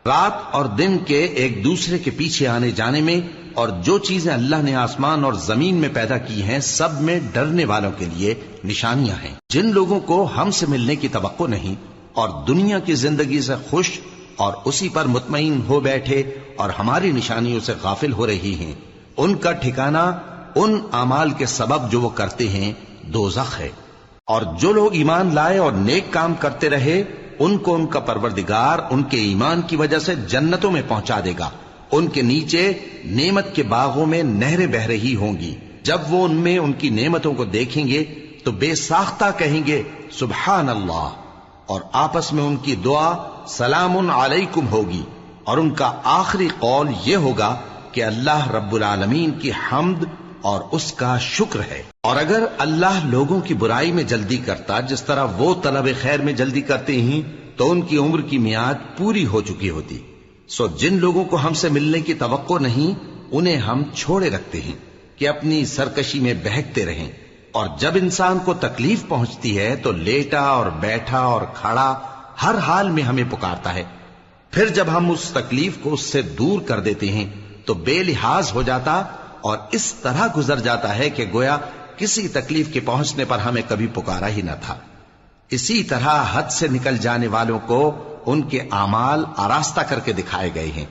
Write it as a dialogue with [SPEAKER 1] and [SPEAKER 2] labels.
[SPEAKER 1] رات اور دن کے ایک دوسرے کے پیچھے آنے جانے میں اور جو چیزیں اللہ نے آسمان اور زمین میں پیدا کی ہیں سب میں ڈرنے والوں کے لیے نشانیاں ہیں۔ جن لوگوں کو ہم سے ملنے کی توقع نہیں اور دنیا کی زندگی سے خوش اور اسی پر مطمئن ہو بیٹھے اور ہماری نشانیوں سے غافل ہو رہی ہیں، ان کا ٹھکانہ ان اعمال کے سبب جو وہ کرتے ہیں دوزخ ہے۔ اور جو لوگ ایمان لائے اور نیک کام کرتے رہے ان کو ان کا پروردگار ان کے ایمان کی وجہ سے جنتوں میں پہنچا دے گا، ان کے نیچے نعمت کے باغوں میں نہریں بہ رہی ہوں گی۔ جب وہ ان میں ان کی نعمتوں کو دیکھیں گے تو بے ساختہ کہیں گے سبحان اللہ، اور آپس میں ان کی دعا سلام علیکم ہوگی، اور ان کا آخری قول یہ ہوگا کہ اللہ رب العالمین کی حمد اور اس کا شکر ہے۔ اور اگر اللہ لوگوں کی برائی میں جلدی کرتا جس طرح وہ طلب خیر میں جلدی کرتے ہیں تو ان کی عمر کی میعاد پوری ہو چکی ہوتی۔ سو جن لوگوں کو ہم سے ملنے کی توقع نہیں انہیں ہم چھوڑے رکھتے ہیں کہ اپنی سرکشی میں بہکتے رہیں، اور جب انسان کو تکلیف پہنچتی ہے تو لیٹا اور بیٹھا اور کھڑا ہر حال میں ہمیں پکارتا ہے، پھر جب ہم اس تکلیف کو اس سے دور کر دیتے ہیں تو بے لحاظ ہو جاتا اور اس طرح گزر جاتا ہے کہ گویا کسی تکلیف کے پہنچنے پر ہمیں کبھی پکارا ہی نہ تھا۔ اسی طرح حد سے نکل جانے والوں کو ان کے اعمال آراستہ کر کے دکھائے گئے ہیں۔